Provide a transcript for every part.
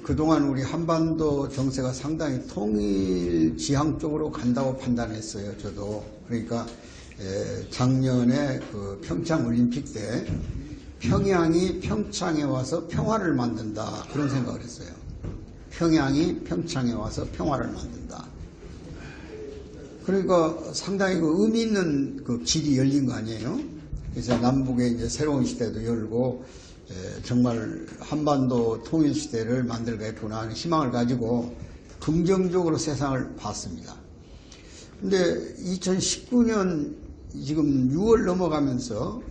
그동안 우리 한반도 정세가 상당히 통일 지향 쪽으로 간다고 판단했어요. 저도. 그러니까 작년에 그 평창 올림픽 때 평양이 평창에 와서 평화를 만든다, 그런 생각을 했어요. 평양이 평창에 와서 평화를 만든다. 그러니까 상당히 그 의미 있는 그 길이 열린 거 아니에요? 그래서 남북의 이제 새로운 시대도 열고 정말 한반도 통일 시대를 만들겠구나 하는 희망을 가지고 긍정적으로 세상을 봤습니다. 근데 2019년 지금 6월 넘어가면서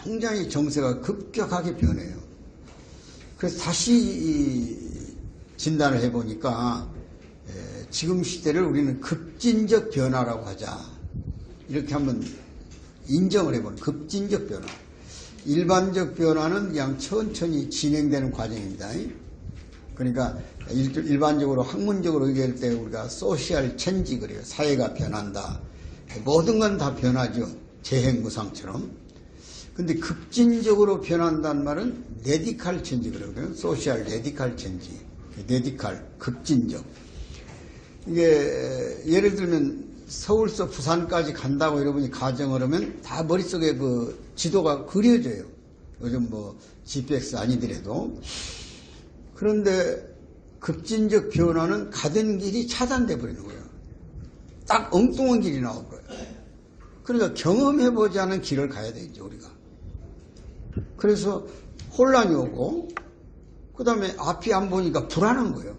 굉장히 정세가 급격하게 변해요. 그래서 다시 진단을 해보니까 지금 시대를 우리는 급진적 변화라고 하자, 이렇게 한번 인정을 해보는 급진적 변화. 일반적 변화는 그냥 천천히 진행되는 과정입니다. 그러니까 일반적으로 학문적으로 얘기할 때 우리가 소셜 체인지 그래요. 사회가 변한다. 모든 건 다 변하죠. 재행무상처럼. 근데 급진적으로 변한다는 말은 레디칼 체인지 그러거든요. 소셜 레디칼 체인지. 레디칼, 급진적. 이게 예를 들면 서울서 부산까지 간다고 여러분이 가정을 하면 다 머릿속에 그 지도가 그려져요. 요즘 뭐 GPS 아니더라도. 그런데 급진적 변화는 가던 길이 차단돼 버리는 거예요. 딱 엉뚱한 길이 나올 거예요. 그러니까 경험해보지 않은 길을 가야 되죠, 우리가. 그래서 혼란이 오고, 그 다음에 앞이 안 보니까 불안한 거예요.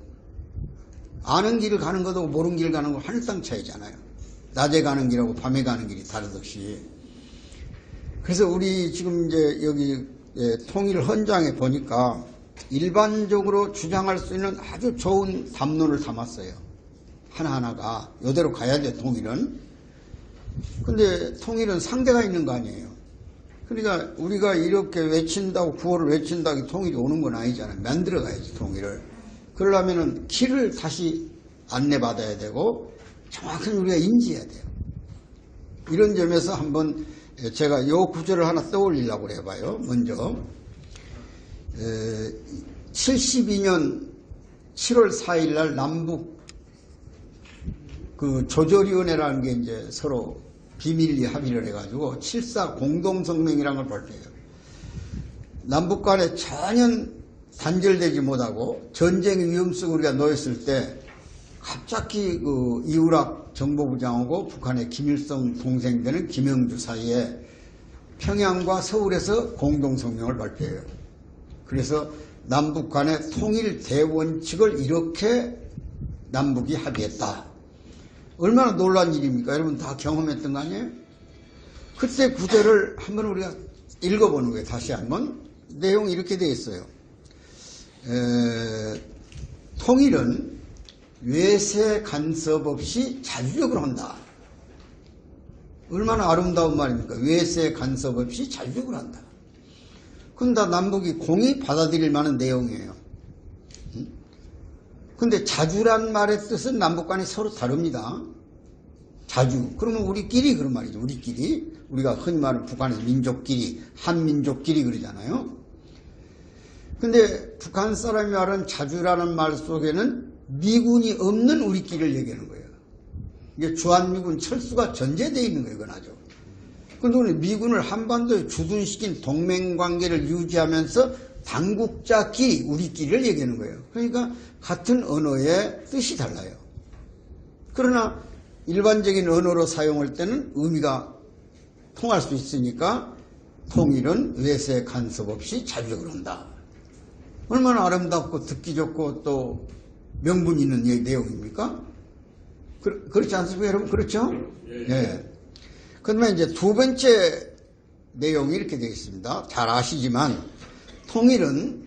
아는 길을 가는 것도 모르는 길을 가는 거 하늘 땅 차이잖아요. 낮에 가는 길하고 밤에 가는 길이 다르듯이. 그래서 우리 지금 이제 여기 통일 헌장에 보니까 일반적으로 주장할 수 있는 아주 좋은 담론을 담았어요. 하나하나가. 이대로 가야 돼, 통일은. 근데 통일은 상대가 있는 거 아니에요. 그러니까 우리가 이렇게 외친다고, 구호를 외친다고 통일이 오는 건 아니잖아요. 만들어 가야지, 통일을. 그러려면은 길을 다시 안내받아야 되고 정확히 우리가 인지해야 돼요. 이런 점에서 한번 제가 이 구절을 하나 떠올리려고 해봐요. 먼저 72년 7월 4일 날 남북 그 조절위원회라는 게 이제 서로 비밀리 합의를 해가지고 7.4 공동성명이라는 걸 발표해요. 남북 간에 전혀 단절되지 못하고 전쟁의 위험성을 우리가 놓였을 때 갑자기 그 이우락 정보부장하고 북한의 김일성 동생 되는 김영주 사이에 평양과 서울에서 공동성명을 발표해요. 그래서 남북 간의 통일 대원칙을 이렇게 남북이 합의했다. 얼마나 놀란 일입니까? 여러분 다 경험했던 거 아니에요? 그때 구절을 한번 우리가 읽어보는 거예요. 다시 한번. 내용이 이렇게 되어 있어요. 통일은 외세 간섭 없이 자주적으로 한다. 얼마나 아름다운 말입니까? 외세 간섭 없이 자주적으로 한다. 그건 다 남북이 공히 받아들일 만한 내용이에요. 근데 자주란 말의 뜻은 남북 간이 서로 다릅니다. 자주. 그러면 우리끼리 그런 말이죠. 우리끼리. 우리가 흔히 말하는 북한의 민족끼리, 한민족끼리 그러잖아요. 근데 북한 사람이 말하는 자주라는 말 속에는 미군이 없는 우리끼리를 얘기하는 거예요. 이게 주한미군 철수가 전제되어 있는 거예요. 이건 아주. 그런데 우리 미군을 한반도에 주둔시킨 동맹관계를 유지하면서 당국자끼리 우리끼리를 얘기하는 거예요. 그러니까 같은 언어의 뜻이 달라요. 그러나 일반적인 언어로 사용할 때는 의미가 통할 수 있으니까 통일은 외세 간섭 없이 자주적으로 한다. 얼마나 아름답고 듣기 좋고 또 명분 있는 내용입니까? 그렇지 않습니까, 여러분? 그렇죠? 예. 그러면 이제 두 번째 내용이 이렇게 되어 있습니다. 잘 아시지만 통일은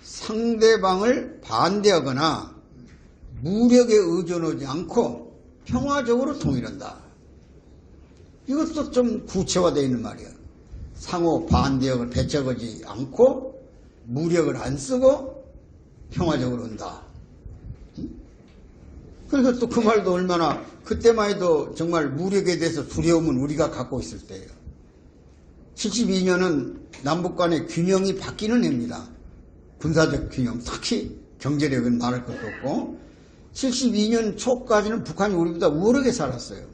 상대방을 반대하거나 무력에 의존하지 않고 평화적으로 통일한다. 이것도 좀 구체화되어 있는 말이에요. 상호 반대역을 배척하지 않고 무력을 안 쓰고 평화적으로 한다. 그러니까 또 그 말도 얼마나, 그때만 해도 정말 무력에 대해서 두려움은 우리가 갖고 있을 때예요. 72년은 남북 간의 균형이 바뀌는 해입니다. 군사적 균형, 특히 경제력은 말할 것도 없고 72년 초까지는 북한이 우리보다 우월하게 살았어요.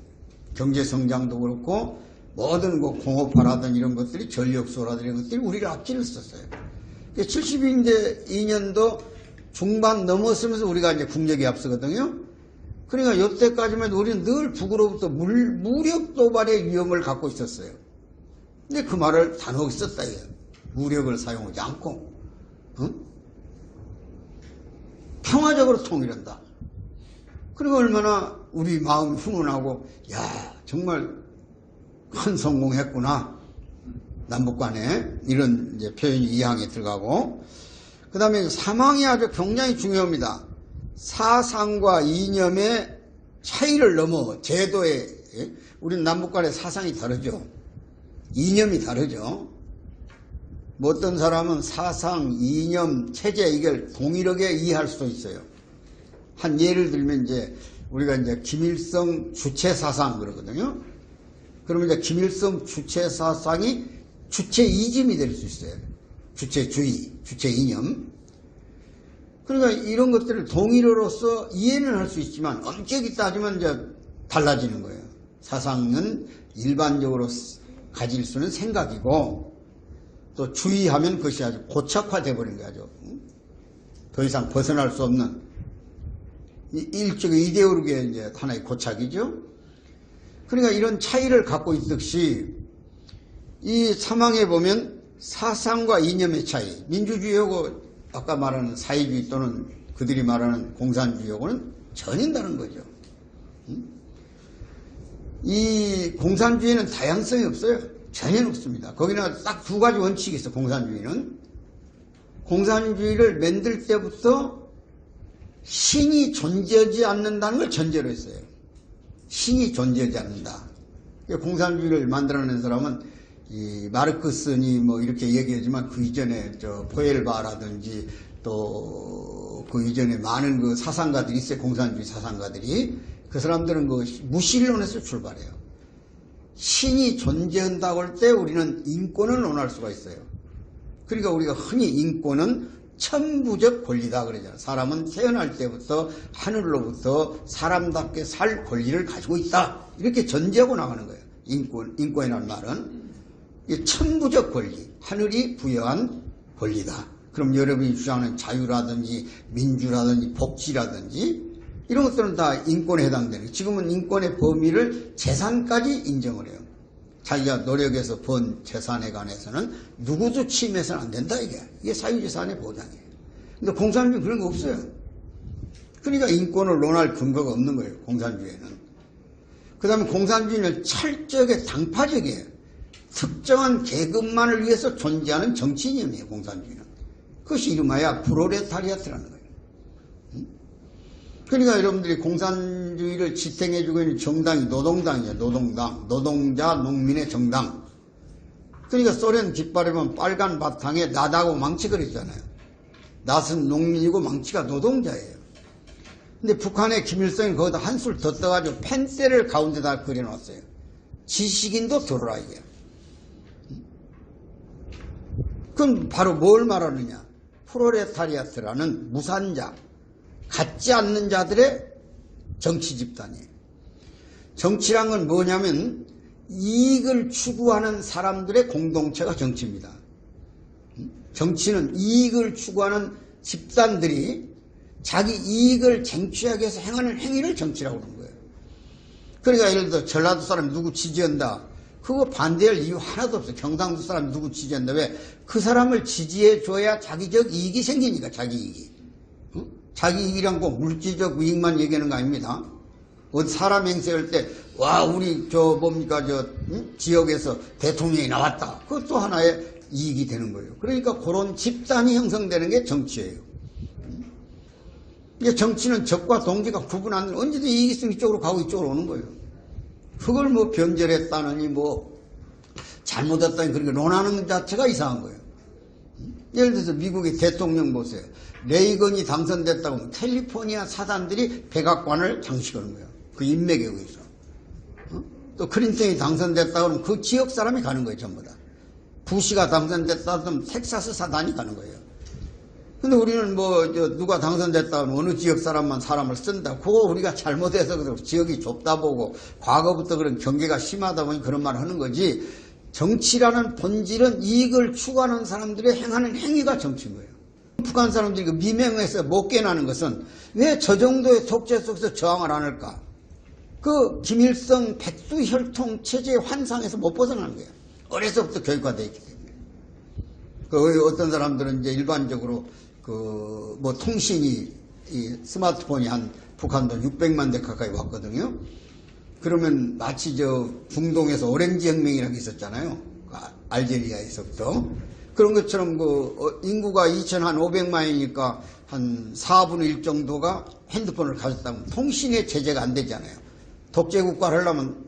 경제성장도 그렇고 모든 그 공업화라든 이런 것들이 전력수라든 이런 것들이 우리를 앞질을 썼어요. 72년도 중반 넘었으면서 우리가 이제 국력이 앞서거든요. 그러니까 이때까지만 해도 우리는 늘 북으로부터 무력 도발의 위험을 갖고 있었어요. 근데 그 말을 단호하게 썼다 이거예요. 무력을 사용하지 않고 평화적으로 통일한다. 그리고 얼마나 우리 마음이 훈훈하고 야 정말 큰 성공했구나. 남북 간에 이런 이제 표현이 이항에 들어가고 그 다음에 사망이 아주 굉장히 중요합니다. 사상과 이념의 차이를 넘어 제도에 우리는 남북 간의 사상이 다르죠. 이념이 다르죠. 뭐 어떤 사람은 사상, 이념, 체제 이걸 동일하게 이해할 수도 있어요. 한 예를 들면 이제 우리가 이제 김일성 주체 사상 그러거든요. 그러면 이제 김일성 주체 사상이 주체이즘이 될 수 있어요. 주체주의, 주체이념. 그러니까 이런 것들을 동일어로서 이해는 할 수 있지만 엄격히 따지면 이제 달라지는 거예요. 사상은 일반적으로 가질 수는 생각이고 또 주의하면 그것이 아주 고착화돼 버린 거죠. 더 이상 벗어날 수 없는 일종의 이데올로기의 이제 하나의 고착이죠. 그러니까 이런 차이를 갖고 있듯이 이 사망에 보면 사상과 이념의 차이, 민주주의하고 아까 말하는 사회주의 또는 그들이 말하는 공산주의하고는 전혀 다른 거죠. 이 공산주의는 다양성이 없어요. 전혀 없습니다. 거기는 딱 두 가지 원칙이 있어. 공산주의는 공산주의를 만들 때부터 신이 존재하지 않는다는 걸 전제로 했어요. 신이 존재하지 않는다. 공산주의를 만들어낸 사람은 이 마르크스니 뭐 이렇게 얘기하지만 그 이전에 저 포엘바라든지 또 그 이전에 많은 그 사상가들이 있어요. 공산주의 사상가들이. 그 사람들은 그 무신론에서 출발해요. 신이 존재한다고 할 때 우리는 인권을 논할 수가 있어요. 그러니까 우리가 흔히 인권은 천부적 권리다 그러잖아요. 사람은 태어날 때부터 하늘로부터 사람답게 살 권리를 가지고 있다. 이렇게 전제하고 나가는 거예요. 인권이라는 말은 천부적 권리, 하늘이 부여한 권리다. 그럼 여러분이 주장하는 자유라든지 민주라든지 복지라든지 이런 것들은 다 인권에 해당되는 거예요. 지금은 인권의 범위를 재산까지 인정을 해요. 자기가 노력해서 번 재산에 관해서는 누구도 침해해서는 안 된다 이게 사유재산의 보장이에요. 근데 공산주의는 그런 거 없어요. 그러니까 인권을 논할 근거가 없는 거예요. 공산주의는. 그 다음에 공산주의는 철저하게 당파적이에요. 특정한 계급만을 위해서 존재하는 정치 이념이에요. 공산주의는. 그것이 이름하여 프롤레타리아트라는 거예요. 그러니까 여러분들이 공산주의를 지탱해주고 있는 정당이 노동당이에요. 노동당. 노동자, 농민의 정당. 그러니까 소련 깃발에 보면 빨간 바탕에 낫하고 망치 그렸잖아요. 낫은 농민이고 망치가 노동자예요. 근데 북한의 김일성이 거기다 한술 더 떠가지고 펜셀을 가운데다 그려놨어요. 지식인도 들어라 이게. 그럼 바로 뭘 말하느냐. 프롤레타리아트라는 무산자, 갖지 않는 자들의 정치 집단이에요. 정치란 건 뭐냐면 이익을 추구하는 사람들의 공동체가 정치입니다. 정치는 이익을 추구하는 집단들이 자기 이익을 쟁취하기 위해서 행하는 행위를 정치라고 그러는 거예요. 그러니까 예를 들어 전라도 사람이 누구 지지한다. 그거 반대할 이유 하나도 없어요. 경상도 사람이 누구 지지한다. 왜? 그 사람을 지지해줘야 자기적 이익이 생기니까 자기 이익이. 자기 이익이란 거 물질적 이익만 얘기하는 거 아닙니다. 어디 사람 행세할 때, 와, 우리 지역에서 대통령이 나왔다. 그것도 하나의 이익이 되는 거예요. 그러니까 그런 집단이 형성되는 게 정치예요. 이게 정치는 적과 동지가 구분 안 되는, 언제든 이익이 있으면 이쪽으로 가고 이쪽으로 오는 거예요. 그걸 뭐 변절했다느니 뭐 잘못했다니 그렇게 논하는 것 자체가 이상한 거예요. 예를 들어서 미국의 대통령 보세요. 레이건이 당선됐다고 하면 캘리포니아 사단들이 백악관을 장식하는 거예요. 그 인맥에 의해서. 또 클린턴이 당선됐다고 하면 그 지역 사람이 가는 거예요. 전부 다. 부시가 당선됐다고 하면 텍사스 사단이 가는 거예요. 근데 우리는 누가 당선됐다 하면 어느 지역 사람만 사람을 쓴다. 그거 우리가 잘못해서 그렇고 지역이 좁다 보고 과거부터 그런 경계가 심하다 보니 그런 말을 하는 거지. 정치라는 본질은 이익을 추구하는 사람들의 행하는 행위가 정치인 거예요. 북한 사람들이 그 미명에서 못 깨나는 것은 왜 저 정도의 독재 속에서 저항을 안 할까? 그 김일성 백두혈통 체제의 환상에서 못 벗어나는 거예요. 어려서부터 교육화되어 있기 때문에. 그 어떤 사람들은 이제 일반적으로 통신이, 이 스마트폰이 한 북한 돈 600만 대 가까이 왔거든요. 그러면 마치 중동에서 오렌지 혁명이라는 게 있었잖아요. 알제리아에서부터. 그런 것처럼 인구가 2,500만이니까 한 4분의 1 정도가 핸드폰을 가졌다면 통신의 제재가 안 되잖아요. 독재국가를 하려면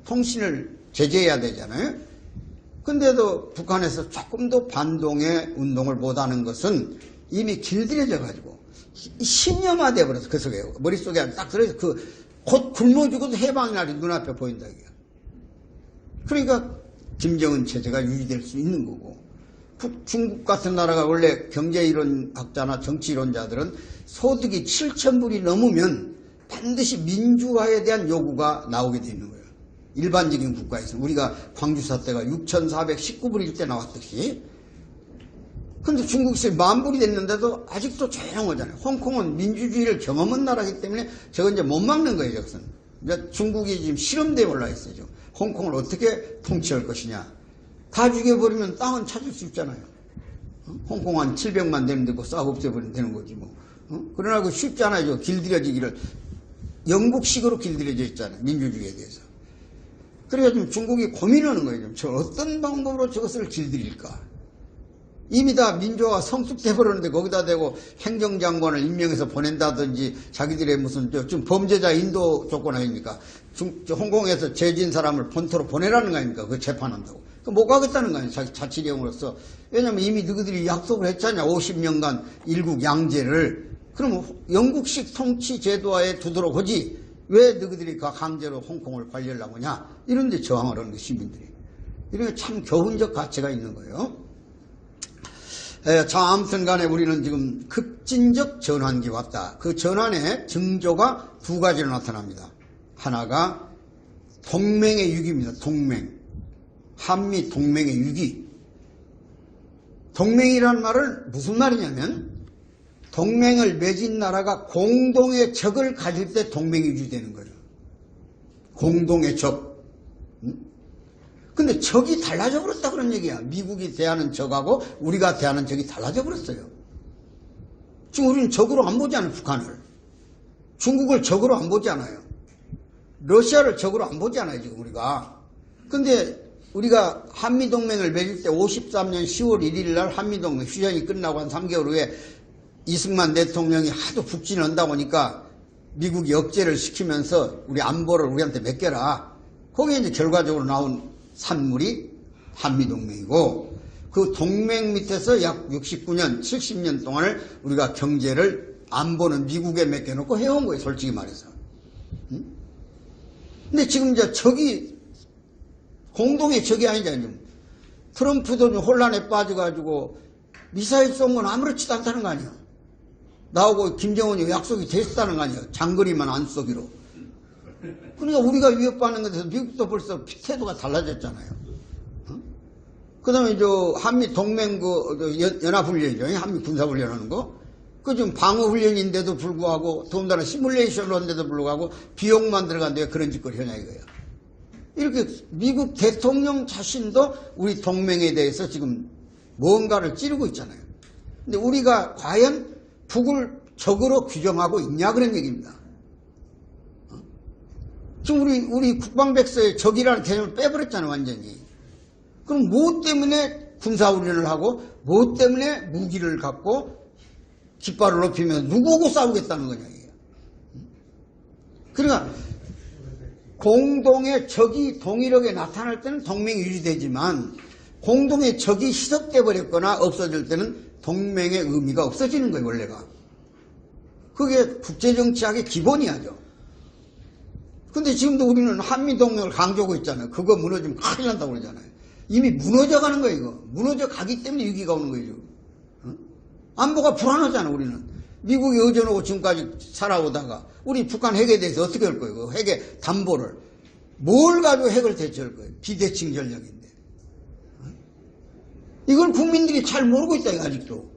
통신을 제재해야 되잖아요. 근데도 북한에서 조금도 반동의 운동을 못하는 것은 이미 길들여져 가지고 신념화돼 버려서 그 속에 머릿속에 딱 들어서 곧 굶어 죽어도 해방의 날이 눈앞에 보인다 이게. 그러니까 김정은 체제가 유지될 수 있는 거고, 중국 같은 나라가 원래 경제이론학자나 정치이론자들은 소득이 7,000불이 넘으면 반드시 민주화에 대한 요구가 나오게 돼 있는 거예요. 일반적인 국가에서 우리가 광주 사태가 6,419불일 때 나왔듯이. 근데 중국에서 10,000불이 됐는데도 아직도 조용하잖아요. 홍콩은 민주주의를 경험한 나라이기 때문에 저건 이제 못 막는 거예요, 저것은. 이제 중국이 지금 실험대에 올라 있어요, 지금. 홍콩을 어떻게 통치할 것이냐. 다 죽여버리면 땅은 찾을 수 있잖아요. 홍콩 한 700만 되는데 싹 없애버리면 되는 거지, 뭐. 그러나 그 쉽지 않아요, 길들여지기를. 영국식으로 길들여져 있잖아요, 민주주의에 대해서. 그래서 좀 중국이 고민하는 거예요. 저 어떤 방법으로 저것을 길들일까. 이미 다 민주화가 성숙돼 버렸는데 거기다 대고 행정장관을 임명해서 보낸다든지 자기들의 무슨 좀 범죄자 인도 조건 아닙니까? 홍콩에서 죄진 사람을 본토로 보내라는 거 아닙니까? 그 재판한다고. 못 가겠다는 거 아니에요. 자기 자치령으로서. 왜냐면 이미 너희들이 약속을 했잖냐. 50년간 일국 양제를. 그럼 영국식 통치 제도화에 두도록 하지. 왜 너희들이 강제로 홍콩을 관리하려고 하냐. 이런 데 저항을 하는 거 시민들이. 이런 게 참 교훈적 가치가 있는 거예요. 자, 아무튼 간에 우리는 지금 급진적 전환기 왔다. 그 전환의 징조가 두 가지로 나타납니다. 하나가 동맹의 위기입니다. 동맹. 한미 동맹의 위기. 동맹이란 말은 무슨 말이냐면 동맹을 맺은 나라가 공동의 적을 가질 때 동맹이 유지되는 거예요. 공동의 적. 근데 적이 달라져 버렸다 그런 얘기야. 미국이 대하는 적하고 우리가 대하는 적이 달라져 버렸어요. 지금 우리는 적으로 안 보지 않아요, 북한을. 중국을 적으로 안 보지 않아요. 러시아를 적으로 안 보지 않아요, 지금 우리가. 근데 우리가 한미동맹을 맺을 때 53년 10월 1일 날 한미동맹 휴전이 끝나고 한 3개월 후에 이승만 대통령이 하도 북진한다고 하니까 미국이 억제를 시키면서 우리 안보를 우리한테 맡겨라. 거기에 이제 결과적으로 나온 산물이 한미동맹이고, 그 동맹 밑에서 약 69년, 70년 동안을 우리가 경제를 안보는 미국에 맡겨놓고 해온 거예요, 솔직히 말해서. 근데 지금 이제 적이, 공동의 적이 아니잖아요. 트럼프도 혼란에 빠져가지고 미사일 쏜 건 아무렇지도 않다는 거 아니에요. 나하고 김정은이 약속이 됐다는 거 아니에요. 장거리만 안 쏘기로. 그러니까 우리가 위협받는 것에서 미국도 벌써 태도가 달라졌잖아요. 그 다음에 한미 동맹 연합훈련이죠. 한미 군사훈련 하는 거. 그 지금 방어훈련인데도 불구하고 더군다나 시뮬레이션을 하는데도 불구하고 비용만 들어간데 왜 그런 짓거리 하냐 이거예요. 이렇게 미국 대통령 자신도 우리 동맹에 대해서 지금 뭔가를 찌르고 있잖아요. 근데 우리가 과연 북을 적으로 규정하고 있냐 그런 얘기입니다. 지금 우리 국방백서에 적이라는 개념을 빼버렸잖아요, 완전히. 그럼 뭐 때문에 군사훈련을 하고, 뭐 때문에 무기를 갖고, 깃발을 높이면 누구하고 싸우겠다는 거냐, 이게. 그러니까, 공동의 적이 동일하게 나타날 때는 동맹이 유지되지만, 공동의 적이 희석돼 버렸거나 없어질 때는 동맹의 의미가 없어지는 거예요, 원래가. 그게 국제정치학의 기본이야죠. 근데 지금도 우리는 한미동맹을 강조하고 있잖아요. 그거 무너지면 큰일 난다고 그러잖아요. 이미 무너져 가는 거예요, 이거. 무너져 가기 때문에 위기가 오는 거예요, 지금. 안보가 불안하잖아, 우리는. 미국이 의존하고 지금까지 살아오다가 우리 북한 핵에 대해서 어떻게 할 거예요? 그 핵의 담보를. 뭘 가지고 핵을 대처할 거예요? 비대칭 전략인데. 이걸 국민들이 잘 모르고 있다, 이거 아직도.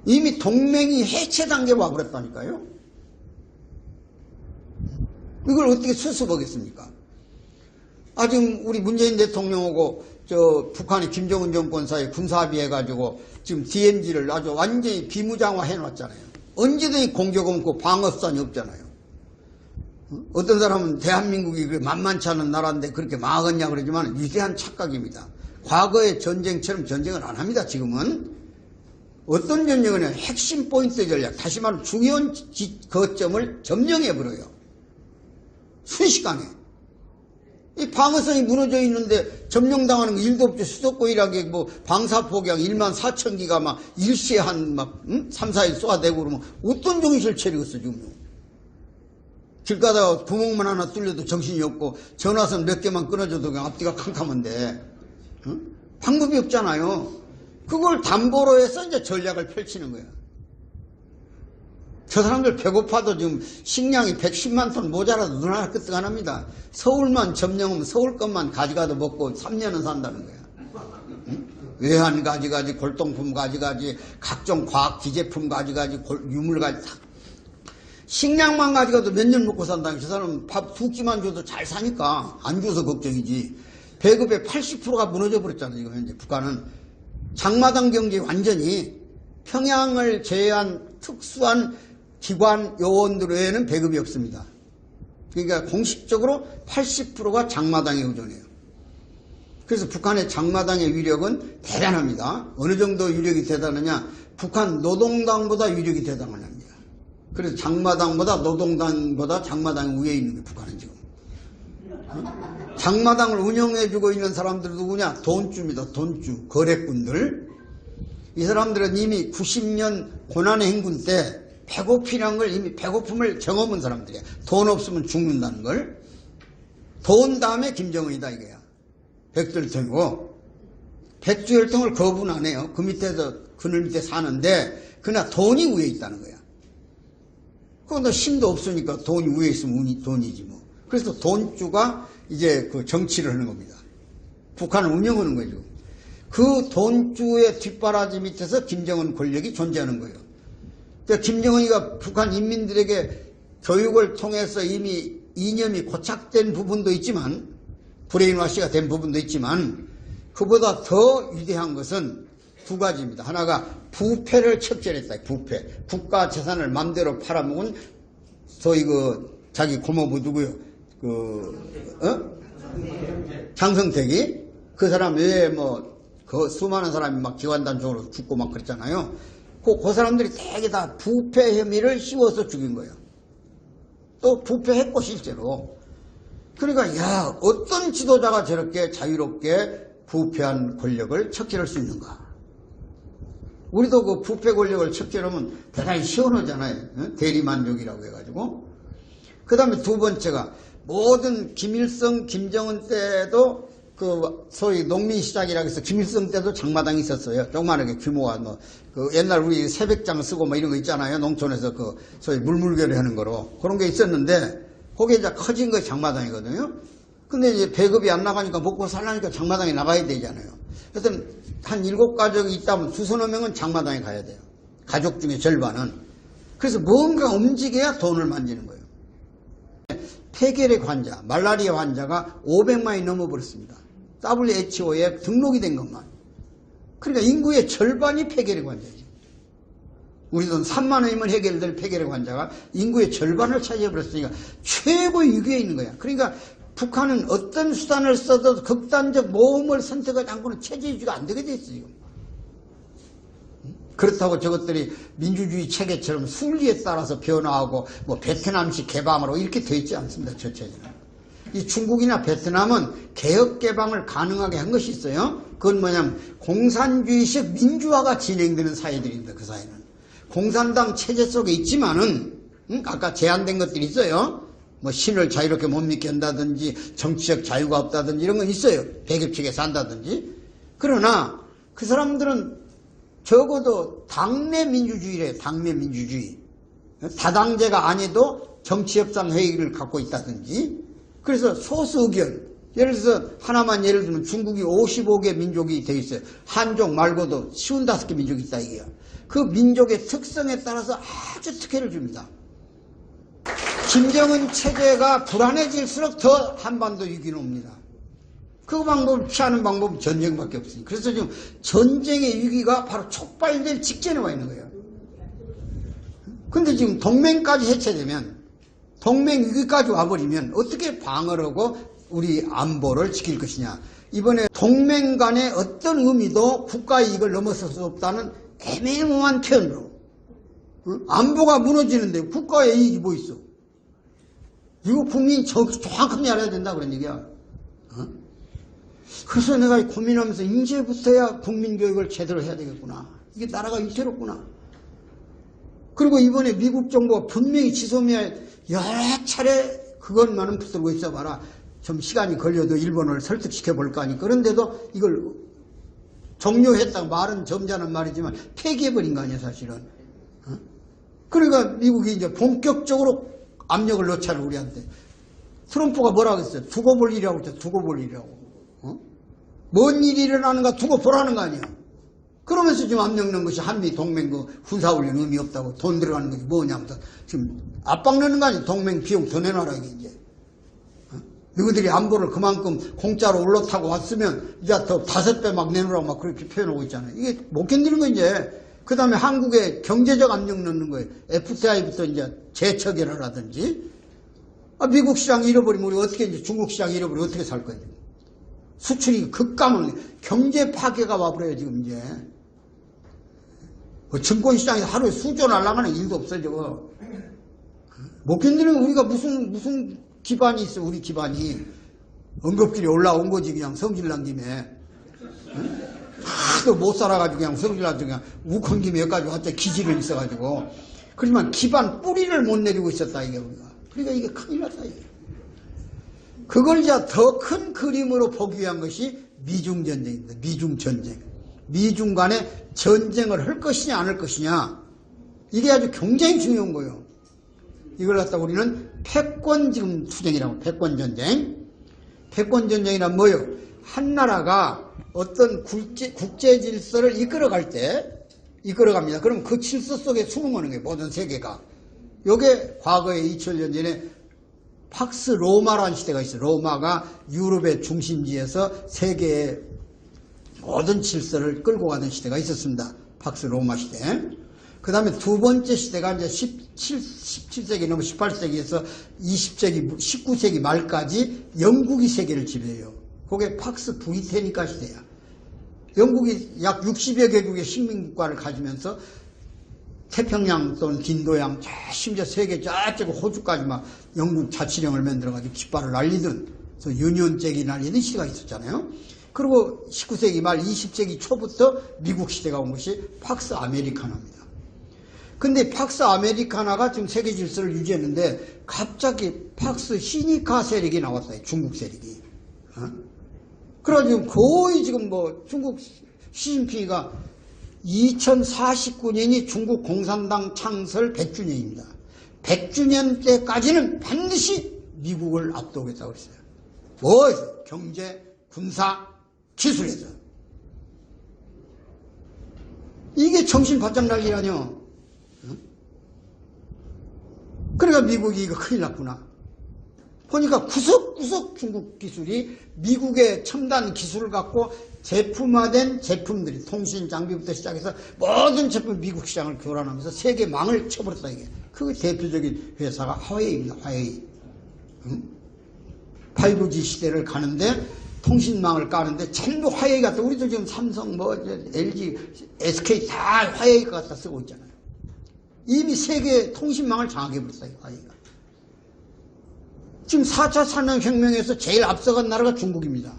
이미 동맹이 해체 단계에 와버렸다니까요. 이걸 어떻게 수습하겠습니까? 지금 우리 문재인 대통령하고 북한의 김정은 정권 사이에 군사합의해가지고 지금 DMZ를 아주 완전히 비무장화 해놨잖아요. 언제든지 공격 없고 방어선이 없잖아요. 어떤 사람은 대한민국이 만만치 않은 나라인데 그렇게 망하겠냐 그러지만 위대한 착각입니다. 과거의 전쟁처럼 전쟁을 안 합니다. 지금은. 어떤 전쟁은 핵심 포인트 전략, 다시 말하면 중요한 거점을 점령해버려요. 순식간에. 이 방어선이 무너져 있는데 점령당하는 거 일도 없죠. 수도권이라게 뭐 방사포격 1만 4천 기가 막 일시에 한 3, 4일 쏘아대고 그러면 어떤 정신을 차리겠어, 지금. 길 가다가 구멍만 하나 뚫려도 정신이 없고 전화선 몇 개만 끊어줘도 그냥 앞뒤가 캄캄한데 방법이 없잖아요. 그걸 담보로 해서 이제 전략을 펼치는 거야. 저 사람들 배고파도 지금 식량이 110만 톤 모자라도 눈 하나 끄떡 안 합니다. 서울만 점령하면 서울 것만 가져가도 먹고 3년은 산다는 거야. 외환 가지가지, 골동품 가지가지, 각종 과학 기제품 가지가지, 유물 가지, 식량만 가져가도 몇 년 먹고 산다는 저 사람은 밥 2끼만 줘도 잘 사니까 안 줘서 걱정이지. 배급의 80%가 무너져 버렸잖아요. 지금 현재 북한은 장마당 경제 완전히 평양을 제외한 특수한 기관 요원들 외에는 배급이 없습니다. 그러니까 공식적으로 80%가 장마당에 의존해요. 그래서 북한의 장마당의 위력은 대단합니다. 어느 정도 위력이 대단하냐? 북한 노동당보다 위력이 대단합니다. 그래서 장마당보다 노동당보다 장마당이 위에 있는 게 북한은 지금. 장마당을 운영해주고 있는 사람들 누구냐? 돈주입니다. 돈주, 거래꾼들. 이 사람들은 이미 90년 고난의 행군 때 배고프란 걸 이미 배고픔을 경험한 사람들이야. 돈 없으면 죽는다는 걸. 돈 다음에 김정은이다 이거야. 백두혈통이고 백두혈통을 거부는 안 해요. 그 밑에서 그늘 밑에 사는데 그러나 돈이 위에 있다는 거야. 그건 힘도 없으니까 돈이 위에 있으면 돈이지 뭐. 그래서 돈주가 이제 그 정치를 하는 겁니다. 북한을 운영하는 거죠. 그 돈주의 뒷바라지 밑에서 김정은 권력이 존재하는 거예요. 그러니까 김정은이가 북한 인민들에게 교육을 통해서 이미 이념이 고착된 부분도 있지만 브레인와시가 된 부분도 있지만 그보다 더 위대한 것은 두 가지입니다. 하나가 부패를 척결했다. 부패. 국가 재산을 맘대로 팔아먹은 소위 자기 고모부 누구요? 장성택이 그 사람 외에 그 수많은 사람이 막 기관단총으로 죽고 막 그랬잖아요. 그 사람들이 되게 다 부패 혐의를 씌워서 죽인 거예요. 또 부패했고 실제로. 그러니까 야 어떤 지도자가 저렇게 자유롭게 부패한 권력을 척결할 수 있는가. 우리도 그 부패 권력을 척결하면 대단히 시원하잖아요. 대리만족이라고 해가지고. 그 다음에 두 번째가 모든 김일성, 김정은 때도 그 소위 농민시장이라고 해서 김일성 때도 장마당이 있었어요. 조그만하게 규모가 옛날 우리 새백장 쓰고 이런 거 있잖아요. 농촌에서 그 소위 물물교리 하는 거로. 그런 게 있었는데 거기에 이제 커진 거 장마당이거든요. 근데 이제 배급이 안 나가니까 먹고 살라니까 장마당에 나가야 되잖아요. 그래서 한 7가족이 있다면 2~3명은 장마당에 가야 돼요. 가족 중에 절반은. 그래서 뭔가 움직여야 돈을 만지는 거예요. 폐결핵 환자, 말라리아 환자가 500만이 넘어버렸습니다. WHO에 등록이 된 것만. 그러니까 인구의 절반이 폐결핵 환자죠. 우리 돈 3만 원이면 해결될 폐결핵 환자가 인구의 절반을 차지해버렸으니까 최고의 위기에 있는 거야. 그러니까 북한은 어떤 수단을 써도 극단적 모험을 선택하지 않고는 체제 유지가 안 되게 돼 있어 지금. 그렇다고 저것들이 민주주의 체계처럼 순리에 따라서 변화하고 베트남식 개방으로 이렇게 돼 있지 않습니다. 저 체제는. 이 중국이나 베트남은 개혁 개방을 가능하게 한 것이 있어요. 그건 뭐냐면 공산주의식 민주화가 진행되는 사회들입니다. 그 사회는. 공산당 체제 속에 있지만은 아까 제한된 것들이 있어요. 신을 자유롭게 못 믿게 한다든지 정치적 자유가 없다든지 이런 건 있어요. 배급책에 산다든지. 그러나 그 사람들은 적어도 당내 민주주의래. 당내 민주주의. 다당제가 아니도 정치협상회의를 갖고 있다든지. 그래서 소수 의견, 예를 들어서 하나만 예를 들면 중국이 55개 민족이 되어 있어요. 한족 말고도 55개 민족이 있다 이게요. 그 민족의 특성에 따라서 아주 특혜를 줍니다. 김정은 체제가 불안해질수록 더 한반도 위기는 옵니다. 그 방법을 피하는 방법은 전쟁밖에 없으니까. 그래서 지금 전쟁의 위기가 바로 촉발될 직전에 와 있는 거예요. 근데 지금 동맹까지 해체되면, 동맹 위기까지 와버리면 어떻게 방어를 하고 우리 안보를 지킬 것이냐. 이번에 동맹 간의 어떤 의미도 국가 이익을 넘어설 수 없다는 애매모호한 표현으로 안보가 무너지는데 국가의 이익이 뭐 있어? 이거 국민이 정확하게 알아야 된다 그런 얘기야. 그래서 내가 고민하면서 이제부터야 국민교육을 제대로 해야 되겠구나. 이게 나라가 위태롭구나. 그리고 이번에 미국 정부가 분명히 지소미아에 여러 차례 그것만은 붙들고 있어봐라. 좀 시간이 걸려도 일본을 설득시켜 볼까 하니 그런데도 이걸 종료했다고 말은 점잖은 말이지만 폐기해버린 거 아니야 사실은. 그러니까 미국이 이제 본격적으로 압력을 넣잖아 우리한테. 트럼프가 뭐라고 했어요? 두고 볼 일이라고 했죠. 두고 볼 일이라고. 뭔 일이 일어나는가 두고 보라는 거 아니야. 그러면서 지금 압력 넣은 것이 한미 동맹 그 군사훈련 의미 없다고 돈 들어가는 것이 뭐냐면서 지금 압박 넣는 거 아니야. 동맹 비용 더 내놔라 이게 이제. 너희들이 안보를 그만큼 공짜로 올라타고 왔으면 이제 더 5배 막 내놓으라고 막 그렇게 표현하고 있잖아요. 이게 못 견디는 거 이제. 그 다음에 한국에 경제적 압력 넣는 거예요. FTA부터 이제 재척결하라든지. 미국 시장 잃어버리면 우리 어떻게 이제 중국 시장 잃어버리면 어떻게 살 거예요? 수출이 급감을, 경제 파괴가 와버려요, 지금 이제. 증권시장에서 하루에 수조 날아가는 일도 없어져. 못 견디는 우리가 무슨 기반이 있어, 우리 기반이. 언급길에 올라온 거지, 그냥 성질 난 김에. 하도 못 살아가지고 그냥 성질 나서 그냥 우컨 김에 여기까지 왔자 기질은 있어가지고. 그렇지만 기반 뿌리를 못 내리고 있었다, 이게 우리가. 그러니까 이게 큰일 났다, 이게. 그걸 이제 더 큰 그림으로 보기 위한 것이 미중전쟁입니다. 미중전쟁. 미중 간에 전쟁을 할 것이냐 안 할 것이냐. 이게 아주 굉장히 중요한 거예요. 이걸 갖다 우리는 패권 지금 투쟁이라고. 패권전쟁. 패권전쟁이란 뭐예요? 한 나라가 어떤 국제 질서를 이끌어갈 때 이끌어갑니다. 그럼 그 질서 속에 숨어오는 거예요. 모든 세계가. 요게 과거에 2000년 전에 팍스 로마라는 시대가 있어요. 로마가 유럽의 중심지에서 세계의 모든 질서를 끌고 가는 시대가 있었습니다. 팍스 로마 시대. 그 다음에 두 번째 시대가 이제 17세기 넘어 18세기에서 20세기, 19세기 말까지 영국이 세계를 지배해요. 그게 팍스 브리테니카 시대야. 영국이 약 60여 개국의 식민국가를 가지면서 태평양 또는 인도양, 심지어 세계 저쪽 호주까지 막 영국 자치령을 만들어가지고 깃발을 날리던, 그래서 유니온잭이 날리던 시대가 있었잖아요. 그리고 19세기 말 20세기 초부터 미국 시대가 온 것이 팍스 아메리카나입니다. 근데 팍스 아메리카나가 지금 세계 질서를 유지했는데 갑자기 팍스 시니카 세력이 나왔어요. 중국 세력이. 그래가지고 거의 지금 뭐 중국 시진핑이가 2049년이 중국 공산당 창설 100주년입니다. 100주년 때까지는 반드시 미국을 압도하겠다고 그랬어요. 뭐에서? 경제, 군사, 기술에서. 이게 정신 바짝 날리라뇨. 그러니까 미국이 이거 큰일 났구나. 보니까 구석구석 중국 기술이 미국의 첨단 기술을 갖고 제품화된 제품들이 통신 장비부터 시작해서 모든 제품 미국 시장을 교란하면서 세계망을 쳐버렸다 이게. 그 대표적인 회사가 화웨이입니다. 화웨이. 5G 시대를 가는데 통신망을 까는데 전부 화웨이 갖다 우리도 지금 삼성 뭐 LG SK 다 화웨이 갖다 쓰고 있잖아요. 이미 세계 통신망을 장악해버렸어요. 화웨이가. 지금 4차 산업혁명에서 제일 앞서간 나라가 중국입니다.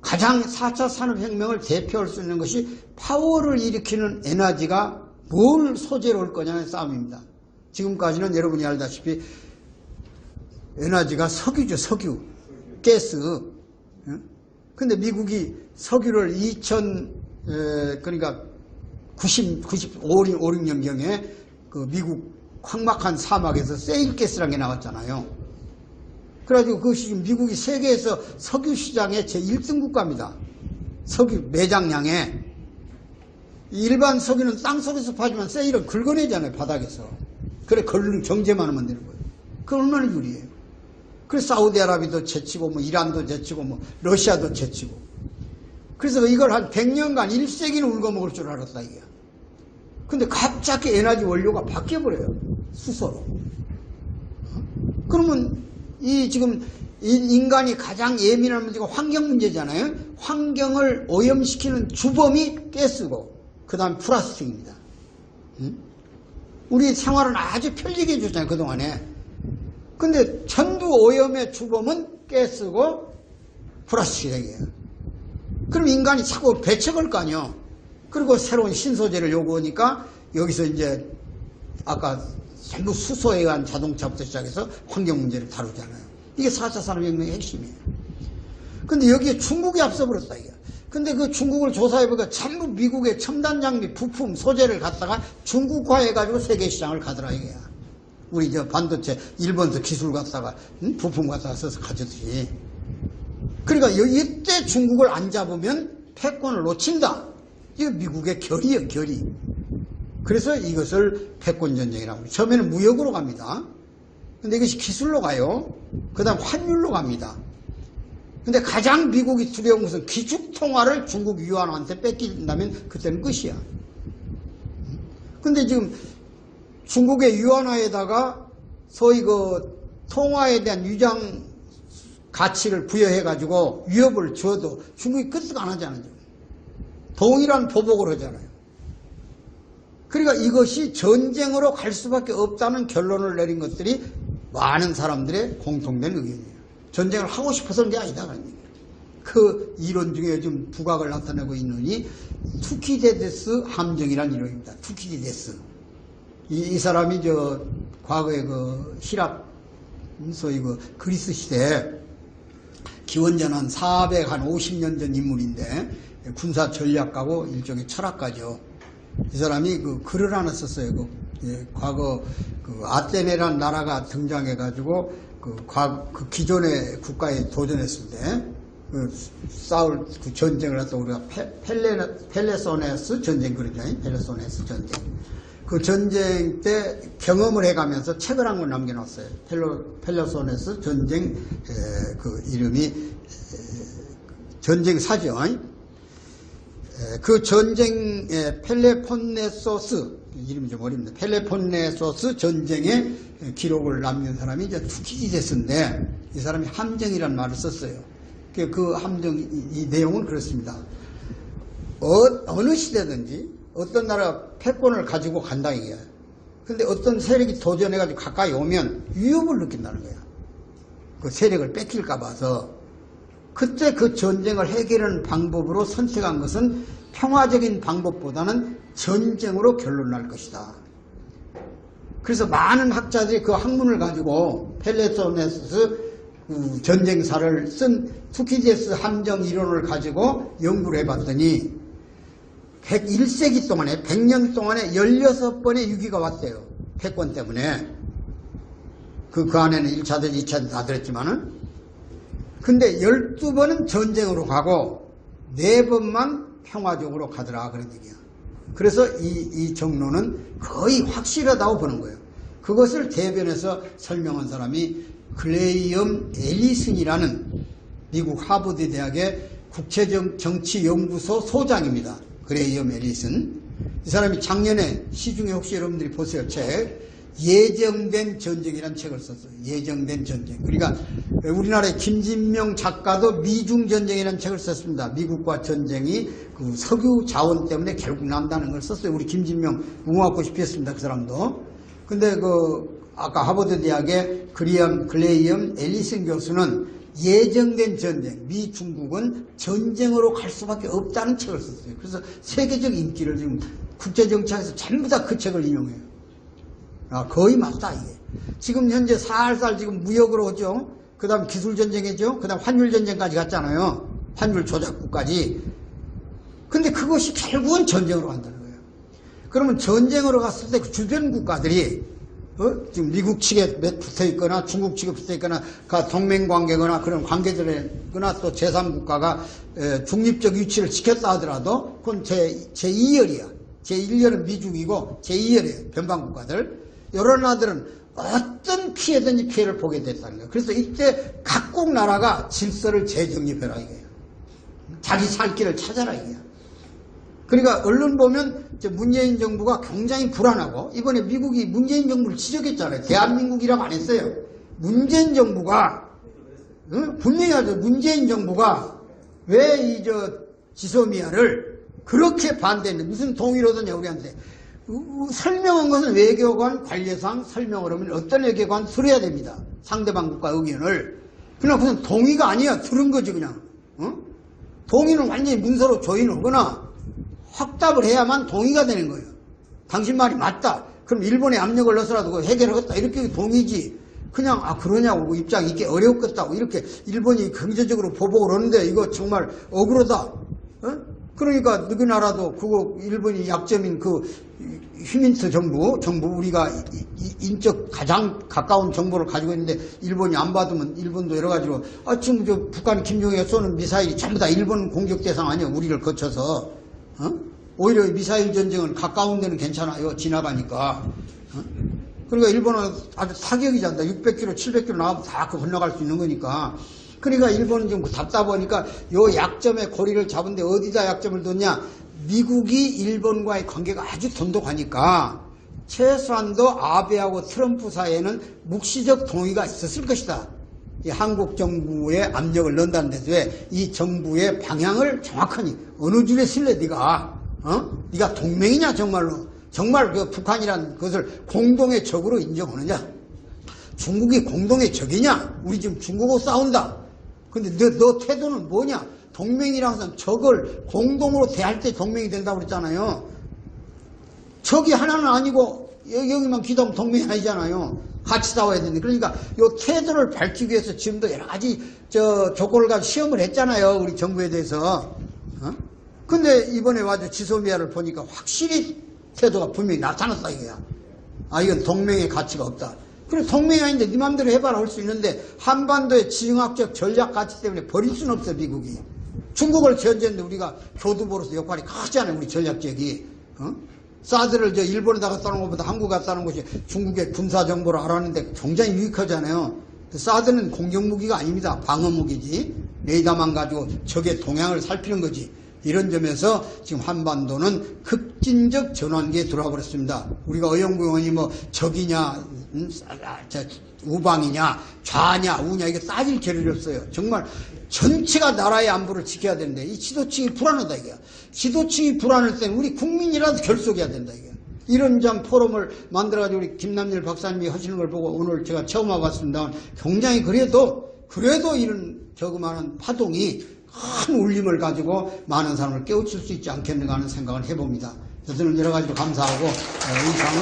가장 4차 산업혁명을 대표할 수 있는 것이 파워를 일으키는 에너지가 뭘 소재로 올 거냐의 싸움입니다. 지금까지는 여러분이 알다시피 에너지가 석유죠. 석유, 가스. 근데 미국이 석유를 그러니까 95, 6년경에 그 미국 황막한 사막에서 세일가스라는 게 나왔잖아요. 그래가지고 그것이 지금 미국이 세계에서 석유 시장의 제1등 국가입니다. 석유 매장량에. 일반 석유는 땅속에서 파지만 세일은 긁어내잖아요, 바닥에서. 그래, 정제만 하면 되는 거예요. 그 얼마나 유리해요. 그래서 사우디아라비아도 제치고, 뭐, 이란도 제치고, 뭐, 러시아도 제치고. 그래서 이걸 한 100년간 1세기는 울거먹을 줄 알았다, 이게. 근데 갑자기 에너지 원료가 바뀌어버려요. 수소로. 그러면, 지금, 인간이 가장 예민한 문제가 환경 문제잖아요. 환경을 오염시키는 주범이 가스고, 그 다음 플라스틱입니다. 우리 생활은 아주 편리하게 해줬잖아요, 그동안에. 근데 전부 오염의 주범은 가스고 플라스틱이에요. 그럼 인간이 자꾸 배척할 거 아니에요. 그리고 새로운 신소재를 요구하니까 여기서 이제 아까 전부 수소에 의한 자동차부터 시작해서 환경 문제를 다루잖아요. 이게 4차 산업혁명의 핵심이에요. 근데 여기에 중국이 앞서버렸다, 이게. 근데 그 중국을 조사해보니까 전부 미국의 첨단 장비, 부품, 소재를 갖다가 중국화해가지고 세계시장을 가더라, 이게. 우리 반도체, 일본서 기술 갖다가, 부품 갖다가 써서 가져듯이. 그러니까 이때 중국을 안 잡으면 패권을 놓친다. 이거 미국의 결의예요, 결의. 그래서 이것을 패권전쟁이라고 합니다. 처음에는 무역으로 갑니다. 근데 이것이 기술로 가요. 그 다음 환율로 갑니다. 근데 가장 미국이 두려운 것은 기축통화를 중국 유한한테 뺏긴다면 그때는 끝이야. 근데 지금 중국의 유한화에다가 소위 그 통화에 대한 위장 가치를 부여해가지고 위협을 줘도 중국이 끄떡 안 하잖아요. 동일한 보복을 하잖아요. 그러니까 이것이 전쟁으로 갈 수밖에 없다는 결론을 내린 것들이 많은 사람들의 공통된 의견이에요. 전쟁을 하고 싶어서는 게 아니다. 그 이론 중에 요즘 두각을 나타내고 있느니 투키디데스 함정이라는 이론입니다. 투키디데스. 이 사람이 과거에 그 히랍, 소위 그 그리스 시대에 기원전 한 450년 전 인물인데 군사 전략가고 일종의 철학가죠. 이 사람이 그 글을 하나 썼어요. 과거 그 아테네라는 나라가 등장해가지고 그 기존의 국가에 도전했을 때 싸울 그 전쟁을 해서 우리가 펠레소네스 전쟁 그러잖아요. 펠레소네스 전쟁. 그 전쟁 때 경험을 해가면서 책을 한 권 남겨놨어요. 펠레소네스 전쟁 그 이름이 전쟁사죠. 그 전쟁의 펠레폰네소스 이름이 좀 어렵니다. 펠레폰네소스 전쟁의 기록을 남긴 사람이 이제 투키디데스인데 이 사람이 함정이라는 말을 썼어요. 그 함정 이 내용은 그렇습니다. 어느 시대든지 어떤 나라가 패권을 가지고 간다 이게. 근데 어떤 세력이 도전해가지고 가까이 오면 위협을 느낀다는 거야. 그 세력을 뺏길까 봐서. 그때 그 전쟁을 해결하는 방법으로 선택한 것은 평화적인 방법보다는 전쟁으로 결론 날 것이다. 그래서 많은 학자들이 그 학문을 가지고 펠레소네스 전쟁사를 쓴 투키디데스 함정 이론을 가지고 연구를 해봤더니 101세기 동안에 100년 동안에 16번의 위기가 왔대요. 패권 때문에. 그 안에는 1차든 2차든 다 들었지만은 근데 12번은 전쟁으로 가고 4번만 평화적으로 가더라 그런 얘기야. 그래서 이 정론은 거의 확실하다고 보는 거예요. 그것을 대변해서 설명한 사람이 그레이엄 앨리슨이라는 미국 하버드 대학의 국제정치연구소 소장입니다. 그레이엄 앨리슨. 이 사람이 작년에 시중에 혹시 여러분들이 보세요. 책 예정된 전쟁이라는 책을 썼어요. 예정된 전쟁. 그러니까 우리나라의 김진명 작가도 미중 전쟁이라는 책을 썼습니다. 미국과 전쟁이 그 석유 자원 때문에 결국 난다는 걸 썼어요. 우리 김진명 웅화꽃이 피었습니다. 그 사람도. 근데 아까 하버드 대학의 글레이엄 앨리슨 교수는 예정된 전쟁, 미 중국은 전쟁으로 갈 수밖에 없다는 책을 썼어요. 그래서 세계적 인기를 지금 국제정치학에서 전부 다 그 책을 인용해요. 거의 맞다 이게. 지금 현재 살살 지금 무역으로 오죠. 그 다음 기술전쟁이죠. 그 다음 환율전쟁까지 갔잖아요. 환율 조작국까지. 근데 그것이 결국은 전쟁으로 간다는 거예요. 그러면 전쟁으로 갔을 때 그 주변 국가들이 지금 미국 측에 붙어 있거나 중국 측에 붙어 있거나 동맹 관계거나 그런 관계들이거나 또 제3국가가 중립적 위치를 지켰다 하더라도 그건 제2열이야. 제1열은 미국이고 제2열이에요. 변방국가들. 이런 나라들은 어떤 피해든지 피해를 보게 됐다는 거예요. 그래서 이때 각국 나라가 질서를 재정립해라 이거예요. 자기 살 길을 찾아라 이거예요. 그러니까 언론 보면 문재인 정부가 굉장히 불안하고 이번에 미국이 문재인 정부를 지적했잖아요. 대한민국이라고 안 했어요. 문재인 정부가 분명히 하죠. 문재인 정부가 왜 이 지소미아를 그렇게 반대했는데 무슨 동의를 얻었냐 우리한테. 설명한 것은 외교관 관례상 설명을 하면 어떤 외교관 들어야 됩니다. 상대방 국가 의견을. 그러나 무슨 동의가 아니야. 들은 거지 그냥. 동의는 완전히 문서로 조인하거나 확답을 해야만 동의가 되는 거예요. 당신 말이 맞다. 그럼 일본에 압력을 넣어서라도 해결하겠다. 이렇게 동의지. 그냥 그러냐고 입장 있기 어려웠겠다고 이렇게 일본이 경제적으로 보복을 하는데 이거 정말 억울하다. 그러니까 누구 나라도 그거 일본이 약점인 그 휴민트 정부 우리가 인적 가장 가까운 정보를 가지고 있는데 일본이 안 받으면 일본도 여러 가지로 지금 북한 김정희가 쏘는 미사일이 전부 다 일본 공격 대상 아니야. 우리를 거쳐서. 오히려 미사일 전쟁은 가까운 데는 괜찮아요. 지나가니까. 그러니까 일본은 아주 타격이 잔다. 600km, 700km 나가면 다 건너갈 수 있는 거니까. 그러니까 일본은 좀 답답하니까 요 약점의 고리를 잡은데 어디다 약점을 뒀냐. 미국이 일본과의 관계가 아주 돈독하니까 최소한도 아베하고 트럼프 사이에는 묵시적 동의가 있었을 것이다. 이 한국 정부에 압력을 넣는다는 데서 왜 이 정부의 방향을 정확하니 어느 줄에 쓸래 네가 네가 동맹이냐 정말로 정말 그 북한이라는 것을 공동의 적으로 인정하느냐 중국이 공동의 적이냐 우리 지금 중국하고 싸운다 근데 너 태도는 뭐냐 동맹이라는 것은 적을 공동으로 대할 때 동맹이 된다고 그랬잖아요. 적이 하나는 아니고 여기만 기도하면 동맹이 아니잖아요. 같이 싸워야 되는데 그러니까 요 태도를 밝히기 위해서 지금도 여러 가지 조건을 가지고 시험을 했잖아요. 우리 정부에 대해서. 근데 이번에 와서 지소미아를 보니까 확실히 태도가 분명히 나타났다 이거야. 이건 동맹의 가치가 없다. 그래 동맹이 아닌데 네 맘대로 해봐라 할 수 있는데 한반도의 지형학적 전략 가치 때문에 버릴 수는 없어 미국이. 중국을 견제했는데 우리가 교두보로서 역할이 크잖아요. 우리 전략적이. 사드를 일본에다 갖다 놓은 것보다 한국에 갖다 놓은 것이 중국의 군사정보를 알았는데 굉장히 유익하잖아요. 사드는 공격무기가 아닙니다. 방어무기지. 레이더만 가지고 적의 동향을 살피는 거지. 이런 점에서 지금 한반도는 급진적 전환기에 들어와 버렸습니다. 우리가 어영부 의원이 뭐 적이냐 우방이냐 좌냐 우냐 이게 따질 겨를이 없어요. 정말 전체가 나라의 안보를 지켜야 되는데 이 지도층이 불안하다 이게. 지도층이 불안할 때는 우리 국민이라도 결속해야 된다 이게. 이런 점 포럼을 만들어가지고 우리 김남일 박사님이 하시는 걸 보고 오늘 제가 처음 와봤습니다. 굉장히 그래도 이런 저그마한 파동이 큰 울림을 가지고 많은 사람을 깨우칠 수 있지 않겠는가 하는 생각을 해봅니다. 저는 여러 가지로 감사하고 이 장은